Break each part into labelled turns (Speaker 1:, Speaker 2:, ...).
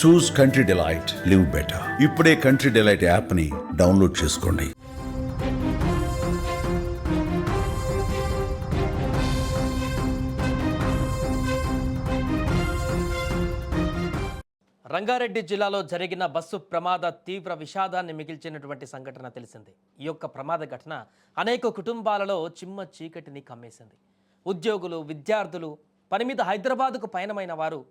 Speaker 1: చూస్ country delight, live better. ఇప్పుడే country delight యాప్ని download చేసుకోండి.
Speaker 2: రంగారెడ్డి జిల్లాలో జరిగిన బస్సు ప్రమాద తీవ్ర విషాదాన్ని మిగిల్చినటువంటి సంఘటన తెలిసింది. ఈ యొక్క ప్రమాద ఘటన అనేక కుటుంబాలలో చిమ్మ చీకటిని కమ్మేసింది. ఉద్యోగులు, విద్యార్థులు, పని మీద హైదరాబాదుకు పయనమైన వారు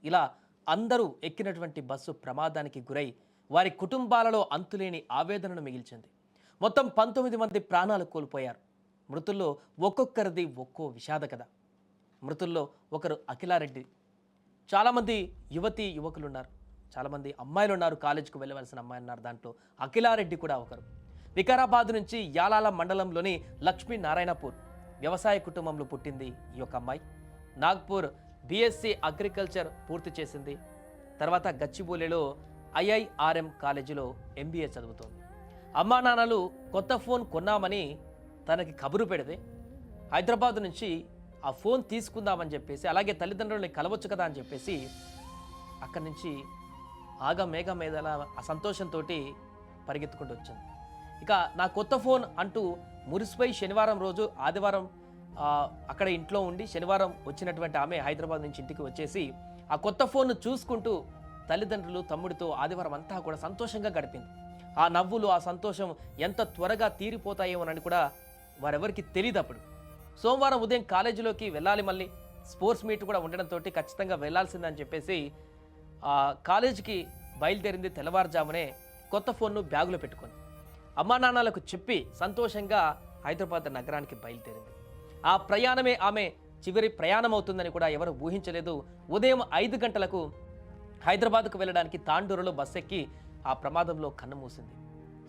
Speaker 2: ఇలా అందరూ ఎక్కినటువంటి బస్సు ప్రమాదానికి గురై వారి కుటుంబాలలో అంతులేని ఆవేదనను మిగిల్చింది. మొత్తం 19 మంది ప్రాణాలు కోల్పోయారు. మృతుల్లో ఒక్కొక్కరిది ఒక్కో విషాద కథ. మృతుల్లో ఒకరు అఖిలారెడ్డి. చాలామంది యువతి యువకులు ఉన్నారు, చాలామంది అమ్మాయిలు ఉన్నారు, కాలేజీకి వెళ్ళవలసిన అమ్మాయిలు ఉన్నారు. దాంట్లో అఖిలారెడ్డి కూడా ఒకరు. వికారాబాద్ నుంచి యాలాల మండలంలోని లక్ష్మీనారాయణపూర్ వ్యవసాయ కుటుంబంలో పుట్టింది ఈ యొక్క అమ్మాయి. నాగ్పూర్ బీఎస్సీ అగ్రికల్చర్ పూర్తి చేసింది. తర్వాత గచ్చిబౌలిలో ఐఐఆర్ఎం కాలేజీలో ఎంబీఏ చదువుతోంది. అమ్మా నాన్నలు కొత్త ఫోన్ కొన్నామని తనకి కబురు పెడితే హైదరాబాద్ నుంచి ఆ ఫోన్ తీసుకుందామని చెప్పేసి, అలాగే తల్లిదండ్రులని కలవచ్చు కదా అని చెప్పేసి అక్కడి నుంచి మేఘ మీదల ఆ సంతోషంతో పరిగెత్తుకుంటూ వచ్చింది. ఇక నా కొత్త ఫోన్ అంటూ మురిసిపోయి శనివారం రోజు, ఆదివారం అక్కడ ఇంట్లో ఉండి శనివారం వచ్చినటువంటి ఆమె హైదరాబాద్ నుంచి ఇంటికి వచ్చేసి ఆ కొత్త ఫోన్ను చూసుకుంటూ తల్లిదండ్రులు, తమ్ముడితో ఆదివారం అంతా కూడా సంతోషంగా గడిపింది. ఆ నవ్వులు, ఆ సంతోషం ఎంత త్వరగా తీరిపోతాయేమోనని కూడా వారెవరికి తెలియదు. అప్పుడు సోమవారం ఉదయం కాలేజీలోకి వెళ్ళాలి, మళ్ళీ స్పోర్ట్స్ మీట్ కూడా ఉండడంతో ఖచ్చితంగా వెళ్లాల్సిందని చెప్పేసి కాలేజీకి బయలుదేరింది. తెల్లవారుజామునే కొత్త ఫోన్ను బ్యాగులో పెట్టుకుంది. అమ్మా నాన్నలకు చెప్పి సంతోషంగా హైదరాబాద్ నగరానికి బయలుదేరింది. ఆ ప్రయాణమే ఆమె చివరి ప్రయాణం అవుతుందని కూడా ఎవరు ఊహించలేదు. ఉదయం 5 గంటలకు హైదరాబాద్కు వెళ్ళడానికి తాండూరులో బస్ ఎక్కి ఆ ప్రమాదంలో కన్నుమూసింది.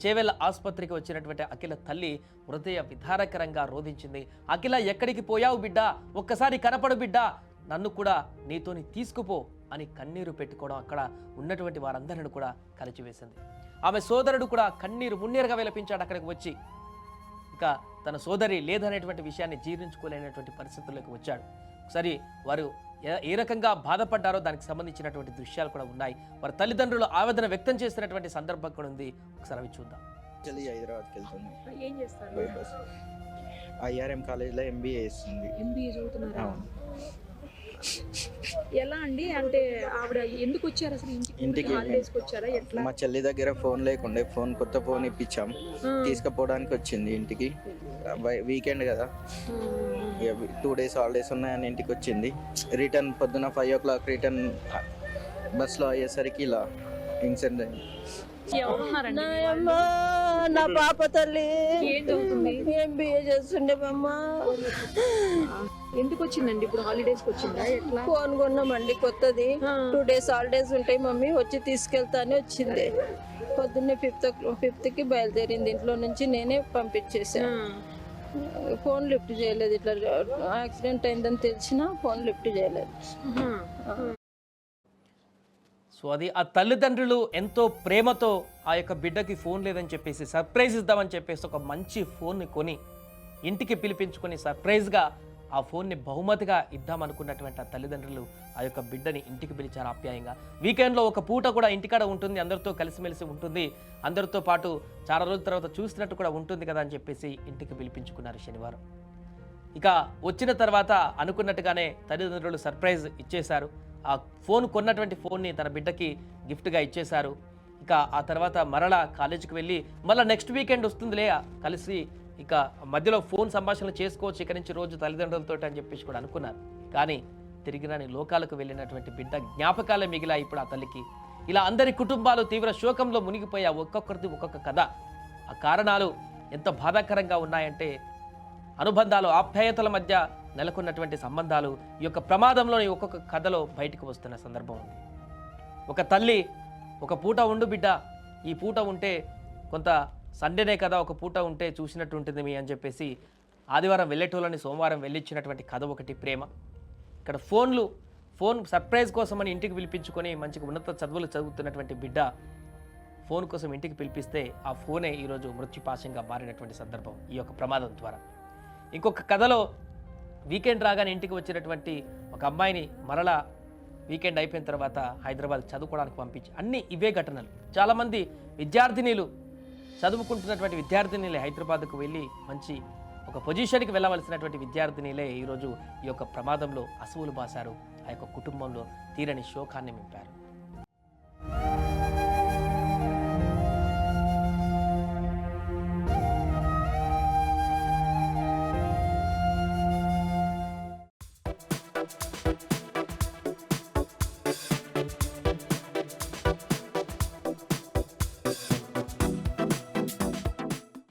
Speaker 2: చేవెళ్ళ ఆసుపత్రికి వచ్చినటువంటి అఖిల తల్లి హృదయ విధారకరంగా రోధించింది. అఖిల, ఎక్కడికి పోయావు బిడ్డా? ఒక్కసారి కనపడు బిడ్డా, నన్ను కూడా నీతోని తీసుకుపో అని కన్నీరు పెట్టుకోవడం అక్కడ ఉన్నటువంటి వారందరిని కూడా కలిచివేసింది. ఆమె సోదరుడు కూడా కన్నీరు మున్నీరుగా విలపించాడు అక్కడికి వచ్చి. ఇక తన సోదరి లేదనేటువంటి విషయాన్ని జీర్ణించుకోలేనటువంటి పరిస్థితుల్లోకి వచ్చాడు. ఒకసారి వారు ఏ రకంగా బాధపడ్డారో దానికి సంబంధించినటువంటి దృశ్యాలు కూడా ఉన్నాయి. వారి తల్లిదండ్రులు ఆవేదన వ్యక్తం చేసినటువంటి సందర్భం కూడా ఉంది. ఒకసారి అవి చూద్దాం.
Speaker 3: హైదరాబాద్కి వెళ్తుంది.
Speaker 4: ఏం చేస్తారు?
Speaker 3: ఐఆర్ఎం కాలేజ్లో ఎంబీఏ చేస్తుంది.
Speaker 4: ఎంబీఏ చదువుతున్నారా? ఎలా అండి, అంటే ఆవిడ ఎందుకు వచ్చారు అసలు ఇంటికి? హాలిడేస్కి వచ్చారా? ఎట్లా?
Speaker 3: మా చెల్లి దగ్గర ఫోన్ లేకుండే, కొత్త ఫోన్ ఇప్పించాం, తీసుకుపోవడానికి వచ్చింది ఇంటికి. వీకెండ్ కదా, 2 days హాలిడేస్ ఉన్నాయని ఇంటికి వచ్చింది. రిటర్న్ పొద్దున 5 o'clock రిటర్న్ బస్లో అయ్యేసరికి ఇలా ఇన్సిడెంట్ అయింది.
Speaker 5: నా పాప తల్లి
Speaker 4: ఏం చదువుతుంది?
Speaker 5: ఎంబీఏ చేస్తుండే అమ్మ.
Speaker 4: ఎందుకు వచ్చిందండి ఇప్పుడు? హాలిడేస్కి వచ్చిందా? ఎట్లా?
Speaker 5: ఫోన్ కొన్నామండి కొత్తది. 2 days హాలిడేస్ ఉంటాయి మమ్మీ, వచ్చి తీసుకెళ్తానే వచ్చింది. పొద్దున్నే 5th బయలుదేరింది ఇంట్లో నుంచి. నేనే పంపించేసాను. ఫోన్ లిఫ్ట్ చేయలేదు. ఇట్లా యాక్సిడెంట్ అయిందని తెలిసినా ఫోన్ లిఫ్ట్ చేయలేదు.
Speaker 2: సో అది ఆ తల్లిదండ్రులు ఎంతో ప్రేమతో ఆ యొక్క బిడ్డకి ఫోన్ లేదని చెప్పేసి సర్ప్రైజ్ ఇద్దామని చెప్పేసి ఒక మంచి ఫోన్ని కొని ఇంటికి పిలిపించుకొని సర్ప్రైజ్గా ఆ ఫోన్ని బహుమతిగా ఇద్దామనుకున్నటువంటి ఆ తల్లిదండ్రులు ఆ యొక్క బిడ్డని ఇంటికి పిలిచారు ఆప్యాయంగా. వీకెండ్లో ఒక పూట కూడా ఇంటికాడ ఉంటుంది, అందరితో కలిసిమెలిసి ఉంటుంది, అందరితో పాటు చాలా రోజుల తర్వాత చూసినట్టు కూడా ఉంటుంది కదా అని చెప్పేసి ఇంటికి పిలిపించుకున్నారు శనివారం. ఇక వచ్చిన తర్వాత అనుకున్నట్టుగానే తల్లిదండ్రులు సర్ప్రైజ్ ఇచ్చేశారు. ఆ ఫోన్ కొన్నటువంటి ఫోన్ని తన బిడ్డకి గిఫ్ట్గా ఇచ్చేశారు. ఇక ఆ తర్వాత మరలా కాలేజీకి వెళ్ళి మళ్ళీ నెక్స్ట్ వీకెండ్ వస్తుందిలే కలిసి ఇక మధ్యలో ఫోన్ సంభాషణలు చేసుకోవచ్చు ఇక నుంచి రోజు తల్లిదండ్రులతో అని చెప్పేసి కూడా అనుకున్నారు. కానీ తిరిగి రాని లోకాలకు వెళ్ళినటువంటి బిడ్డ జ్ఞాపకాలే మిగిలా ఇప్పుడు ఆ తల్లికి. ఇలా అందరి కుటుంబాలు తీవ్ర శోకంలో మునిగిపోయా. ఒక్కొక్కరిది ఒక్కొక్క కథ. ఆ కారణాలు ఎంత బాధాకరంగా ఉన్నాయంటే అనుబంధాలు, ఆప్యాయతల మధ్య నెలకొన్నటువంటి సంబంధాలు ఈ యొక్క ప్రమాదంలోని ఒక్కొక్క కథలో బయటకు వస్తున్న సందర్భం ఉంది. ఒక తల్లి, ఒక పూట ఉండు బిడ్డ, ఈ పూట ఉంటే కొంత సండేనే కదా, ఒక పూట ఉంటే చూసినట్టు ఉంటుంది మీ అని చెప్పేసి ఆదివారం వెళ్ళేటోళ్ళని సోమవారం వెళ్ళిచ్చినటువంటి కథ ఒకటి ప్రేమ. ఇక్కడ ఫోన్ సర్ప్రైజ్ కోసమని ఇంటికి పిలిపించుకొని మంచిగా ఉన్నత చదువులు చదువుతున్నటువంటి బిడ్డ ఫోన్ కోసం ఇంటికి పిలిపిస్తే ఆ ఫోనే ఈరోజు మృత్యుపాశంగా మారినటువంటి సందర్భం ఈ యొక్క ప్రమాదం ద్వారా. ఇంకొక కథలో వీకెండ్ రాగానే ఇంటికి వచ్చినటువంటి ఒక అమ్మాయిని మరలా వీకెండ్ అయిపోయిన తర్వాత హైదరాబాద్ చదువుకోవడానికి పంపించి అన్నీ ఇవే ఘటనలు. చాలామంది విద్యార్థినీలు చదువుకుంటున్నటువంటి విద్యార్థినీలే హైదరాబాద్కు వెళ్ళి మంచి ఒక పొజిషన్కి వెళ్ళవలసినటువంటి విద్యార్థినీలే ఈరోజు ఈ యొక్క ప్రమాదంలో అసువులు బాసారు. ఆ యొక్క కుటుంబంలో తీరని శోకాన్ని నింపారు.